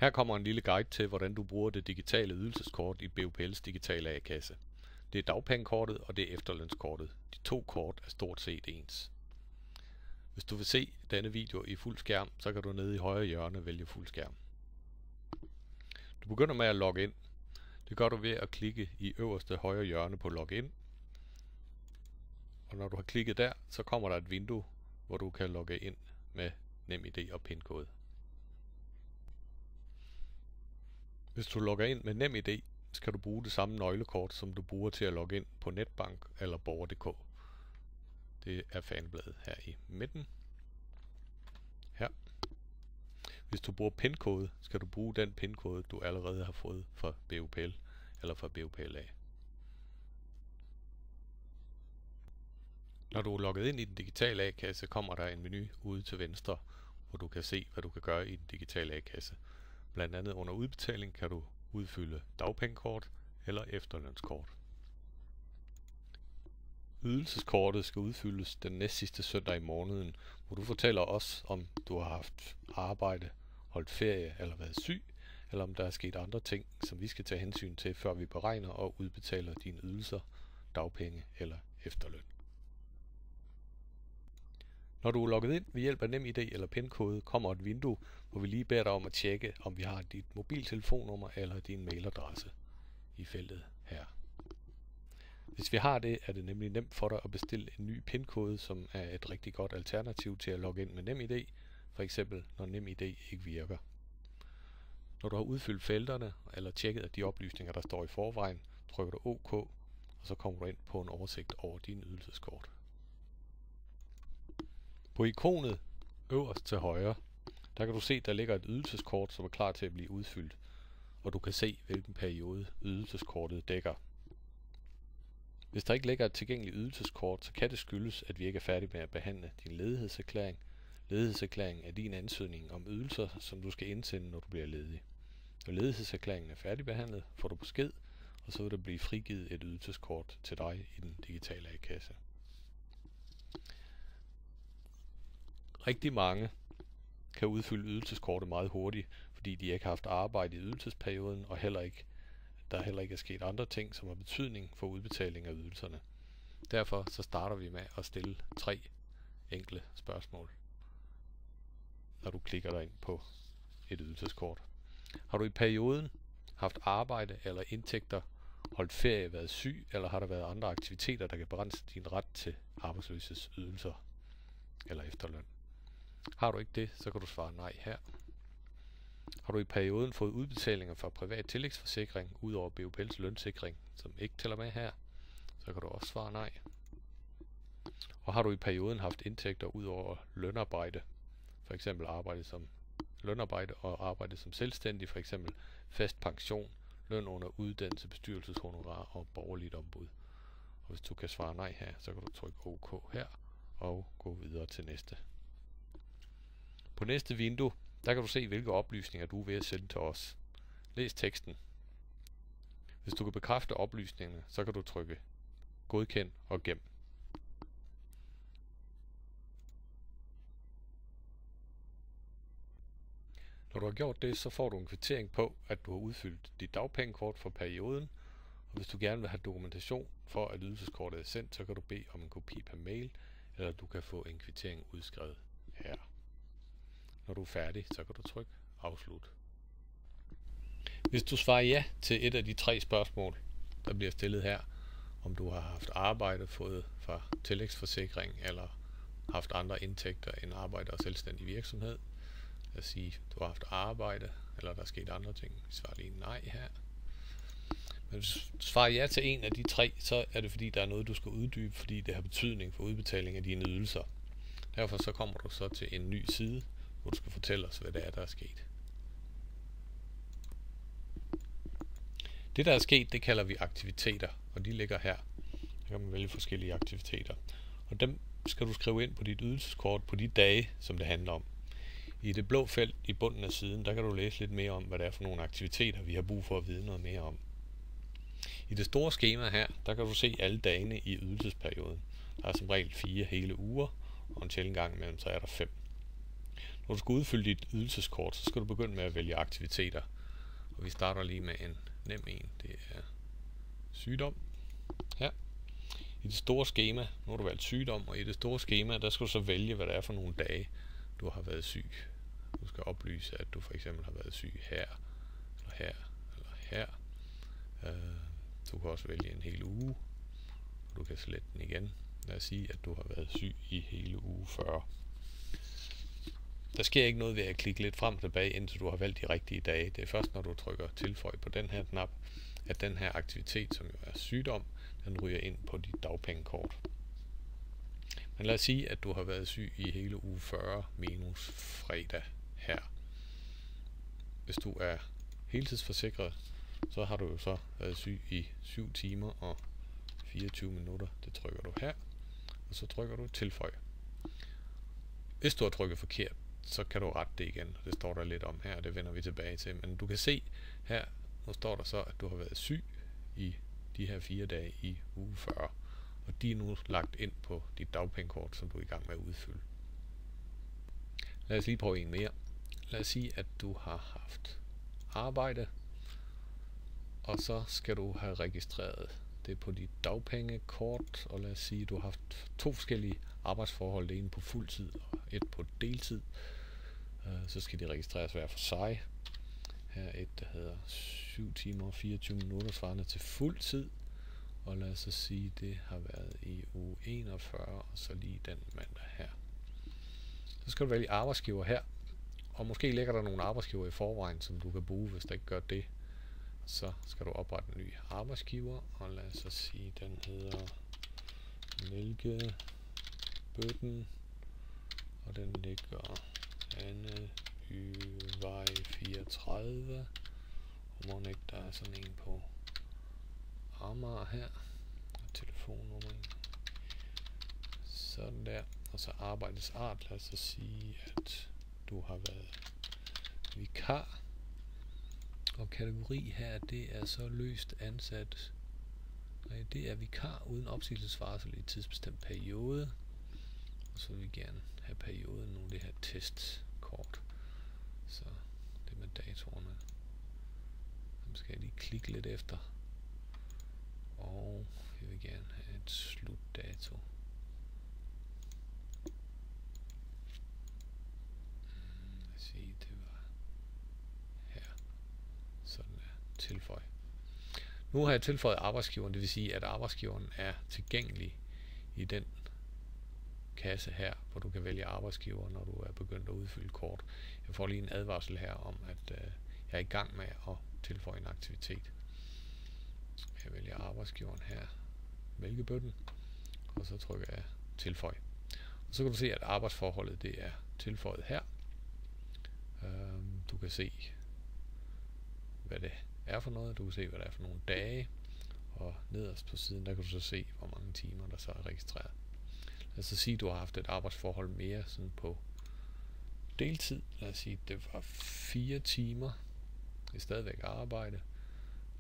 Her kommer en lille guide til, hvordan du bruger det digitale ydelseskort i BUPL's digitale A-kasse. Det er dagpengekortet, og det er efterlønskortet. De to kort er stort set ens. Hvis du vil se denne video i fuld skærm, så kan du nede i højre hjørne vælge fuld skærm. Du begynder med at logge ind. Det gør du ved at klikke i øverste højre hjørne på login. Og når du har klikket der, så kommer der et vindue, hvor du kan logge ind med NemID og PIN-kode. Hvis du logger ind med NemID, skal du bruge det samme nøglekort, som du bruger til at logge ind på Netbank eller Borger.dk. Det er fanebladet her i midten. Her. Hvis du bruger PIN-kode, skal du bruge den PIN-kode, du allerede har fået fra BUPL eller fra BUPLA. Når du er logget ind i den digitale A-kasse, kommer der en menu ude til venstre, hvor du kan se, hvad du kan gøre i den digitale A-kasse. Blandt andet under udbetaling kan du udfylde dagpengekort eller efterlønskort. Ydelseskortet skal udfyldes den næstsidste søndag i måneden, hvor du fortæller os, om du har haft arbejde, holdt ferie eller været syg, eller om der er sket andre ting, som vi skal tage hensyn til, før vi beregner og udbetaler dine ydelser, dagpenge eller efterløn. Når du er logget ind ved hjælp af NemID eller PIN-kode, kommer et vindue, hvor vi lige beder dig om at tjekke, om vi har dit mobiltelefonnummer eller din mailadresse i feltet her. Hvis vi har det, er det nemlig nemt for dig at bestille en ny PIN-kode, som er et rigtig godt alternativ til at logge ind med NemID, for eksempel når NemID ikke virker. Når du har udfyldt felterne eller tjekket de oplysninger, der står i forvejen, trykker du OK, og så kommer du ind på en oversigt over dine ydelseskort. På ikonet øverst til højre, der kan du se, der ligger et ydelseskort, som er klar til at blive udfyldt, og du kan se, hvilken periode ydelseskortet dækker. Hvis der ikke ligger et tilgængeligt ydelseskort, så kan det skyldes, at vi ikke er færdige med at behandle din ledighedserklæring. Ledighedserklæringen er din ansøgning om ydelser, som du skal indsende, når du bliver ledig. Når ledighedserklæringen er færdigbehandlet, får du besked, og så vil der blive frigivet et ydelseskort til dig i den digitale A-kasse. Rigtig mange kan udfylde ydelseskortet meget hurtigt, fordi de ikke har haft arbejde i ydelsesperioden, og der heller ikke er sket andre ting, som har betydning for udbetaling af ydelserne. Derfor så starter vi med at stille 3 enkle spørgsmål, når du klikker dig ind på et ydelseskort. Har du i perioden haft arbejde eller indtægter, holdt ferie, været syg, eller har der været andre aktiviteter, der kan begrænse din ret til arbejdsløshedsydelser eller efterløn? Har du ikke det, så kan du svare nej her. Har du i perioden fået udbetalinger fra privat tillægsforsikring ud over BUPL's lønsikring, som ikke tæller med her, så kan du også svare nej. Og har du i perioden haft indtægter ud over lønarbejde, for eksempel arbejde som lønarbejde og arbejde som selvstændig, for eksempel fast pension, løn under uddannelse, bestyrelseshonorar og borgerligt ombud. Og hvis du kan svare nej her, så kan du trykke OK her og gå videre til næste. På næste vindue, der kan du se, hvilke oplysninger du er ved at sende til os. Læs teksten. Hvis du kan bekræfte oplysningerne, så kan du trykke godkend og gem. Når du har gjort det, så får du en kvittering på, at du har udfyldt dit dagpengekort for perioden. Og hvis du gerne vil have dokumentation for, at ydelseskortet er sendt, så kan du bede om en kopi per mail, eller du kan få en kvittering udskrevet her. Når du er færdig, så kan du trykke afslut. Hvis du svarer ja til et af de 3 spørgsmål, der bliver stillet her, om du har haft arbejde, fået fra tillægsforsikring eller haft andre indtægter end arbejde og selvstændig virksomhed, lad os sige, du har haft arbejde, eller der er sket andre ting, svar lige nej her. Men hvis du svarer ja til en af de 3, så er det fordi, der er noget, du skal uddybe, fordi det har betydning for udbetaling af dine ydelser. Derfor så kommer du så til en ny side, hvor du skal fortælle os, hvad det er, der er sket. Det, der er sket, det kalder vi aktiviteter, og de ligger her. Der kan man vælge forskellige aktiviteter. Og dem skal du skrive ind på dit ydelseskort på de dage, som det handler om. I det blå felt i bunden af siden, der kan du læse lidt mere om, hvad det er for nogle aktiviteter, vi har brug for at vide noget mere om. I det store skema her, der kan du se alle dagene i ydelsesperioden. Der er som regel 4 hele uger, og en sjælden gang imellem, så er der 5. Når du skal udfylde dit ydelseskort, så skal du begynde med at vælge aktiviteter. Og vi starter lige med en nem en. Det er sygdom. Her. I det store skema, nu har du valgt sygdom, og i det store skema, der skal du så vælge, hvad det er for nogle dage, du har været syg. Du skal oplyse, at du for eksempel har været syg her, eller her, eller her. Du kan også vælge en hel uge, og du kan slette den igen. Lad os sige, at du har været syg i hele uge 40. Der sker ikke noget ved at klikke lidt frem og tilbage, indtil du har valgt de rigtige dage. Det er først, når du trykker tilføj på den her knap, at den her aktivitet, som jo er sygdom, den ryger ind på dit dagpengekort. Men lad os sige, at du har været syg i hele uge 40 minus fredag her. Hvis du er heltidsforsikret, så har du jo så været syg i 7 timer og 24 minutter. Det trykker du her, og så trykker du tilføj. Hvis du har trykket forkert, så kan du rette det igen. Det står der lidt om her, og det vender vi tilbage til. Men du kan se her, nu står der så, at du har været syg i de her 4 dage i uge 40. Og de er nu lagt ind på dit dagpengekort, som du er i gang med at udfylde. Lad os lige prøve en mere. Lad os sige, at du har haft arbejde, og så skal du have registreret det på dit dagpengekort, og lad os sige, at du har haft 2 forskellige arbejdsforhold, det ene på fuld tid og et på deltid. Så skal de registreres hver for sig. Her er et, der hedder 7 timer og 24 minutter svarende til fuld tid. Og lad os så sige, det har været i uge 41, og så lige den mandag her. Så skal du vælge arbejdsgiver her. Og måske ligger der nogle arbejdsgiver i forvejen, som du kan bruge, hvis der ikke gør det. Så skal du oprette en ny arbejdsgiver, og lad os så sige, den hedder Mælkebøtten, og den ligger Annebyvej 34, og må ikke der er sådan en på Amager her, og telefonnummer, sådan der, og så arbejdsart, lad os så sige, at du har været vikar, og kategori her, det er så løst ansat. Det er vikar uden opsigelsesvarsel i tidsbestemt periode. Og så vil vi gerne have perioden nu, det her testkort. Så det med datorerne. Dem skal jeg lige klikke lidt efter. Og vi vil gerne have et slutdato. Lad os sige, det var her. Sådan der. Tilføj. Nu har jeg tilføjet arbejdsgiveren, det vil sige, at arbejdsgiveren er tilgængelig i den kasse her, hvor du kan vælge arbejdsgiver, når du er begyndt at udfylde kort. Jeg får lige en advarsel her om, at jeg er i gang med at tilføje en aktivitet. Jeg vælger arbejdsgiveren her, Mælkebøtten, og så trykker jeg tilføj. Og så kan du se, at arbejdsforholdet det er tilføjet her. Du kan se, hvad det er for noget. Du kan se, hvad det er for nogle dage. Og nederst på siden, der kan du så se, hvor mange timer, der så er registreret. Lad os så sige, at du har haft et arbejdsforhold mere sådan på deltid. Lad os sige, at det var 4 timer. Det er stadigvæk arbejde.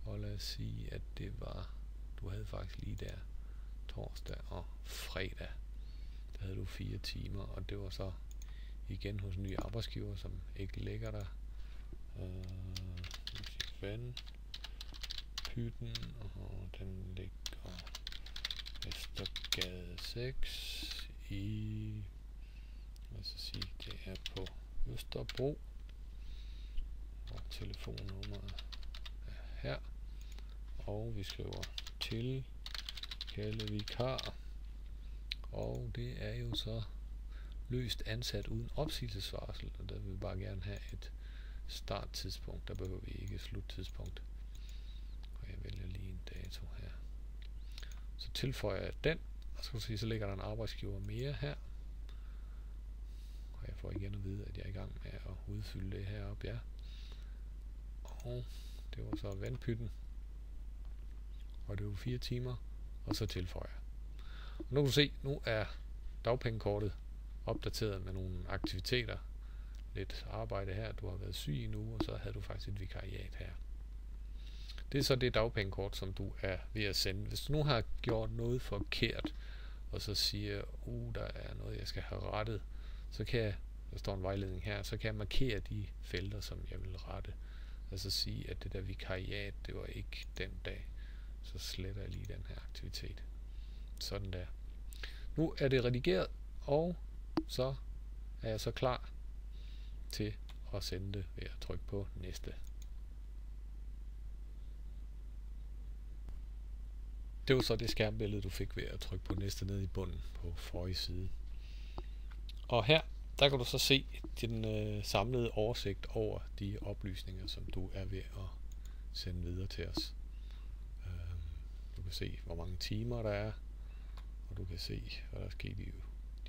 Og lad os sige, at det var, du havde faktisk lige der, torsdag og fredag. Der havde du 4 timer, og det var så igen hos en ny arbejdsgiver, som ikke ligger der. Pytten, og den ligger Vestergade 6 i, lad os sige, det er på Østerbro, og telefonnummeret er her, og vi skriver til kalde vikar, og det er jo så løst ansat uden opsigelsesvarsel, og der vil vi bare gerne have et starttidspunkt, der behøver vi ikke et sluttidspunkt. Og jeg vælger lige en dato her. Så tilføjer jeg den, og så kan du se, så ligger der en arbejdsgiver mere her. Og jeg får igen at vide, at jeg er i gang med at udfylde det her op, ja. Og det var så Vandpytten. Og det var 4 timer, og så tilføjer jeg. Og nu kan du se, nu er dagpengekortet opdateret med nogle aktiviteter. Lidt arbejde her, du har været syg i en uge, og så havde du faktisk et vikariat her. Det er så det dagpengekort, som du er ved at sende. Hvis du nu har gjort noget forkert, og så siger, der er noget, jeg skal have rettet, så kan jeg der står en vejledning her, så kan jeg markere de felter, som jeg vil rette. Altså sige, at det der vikariat, det var ikke den dag. Så sletter jeg lige den her aktivitet. Sådan der. Nu er det redigeret, og så er jeg så klar til at sende det ved at trykke på næste. Det var så det skærmbillede, du fik ved at trykke på næste nede i bunden på forrige side. Og her, der kan du så se den samlede oversigt over de oplysninger, som du er ved at sende videre til os. Du kan se, hvor mange timer der er, og du kan se, hvad der er sket i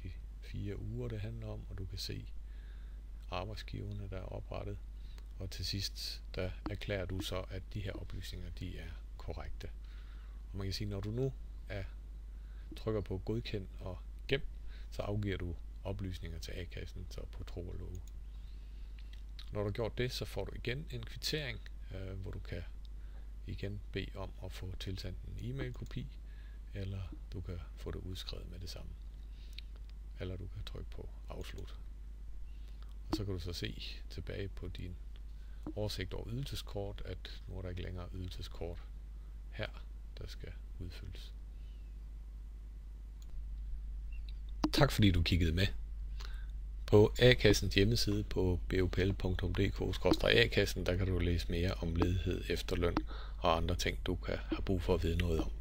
de 4 uger, det handler om, og du kan se arbejdsgiverne, der er oprettet. Og til sidst, der erklærer du så, at de her oplysninger, de er korrekte. Og man kan sige, når du nu trykker på godkend og gem, så afgiver du oplysninger til A-kassen, så på tro og love. Når du har gjort det, så får du igen en kvittering, hvor du kan igen bede om at få tilsendt en e-mail-kopi, eller du kan få det udskrevet med det samme. Eller du kan trykke på afslut. Og så kan du så se tilbage på din oversigt over ydelseskort, at nu er der ikke længere ydelseskort her, der skal udfyldes. Tak fordi du kiggede med. På A-kassens hjemmeside på bupl.dk/a-kassen, der kan du læse mere om ledighed, efterløn og andre ting, du kan have brug for at vide noget om.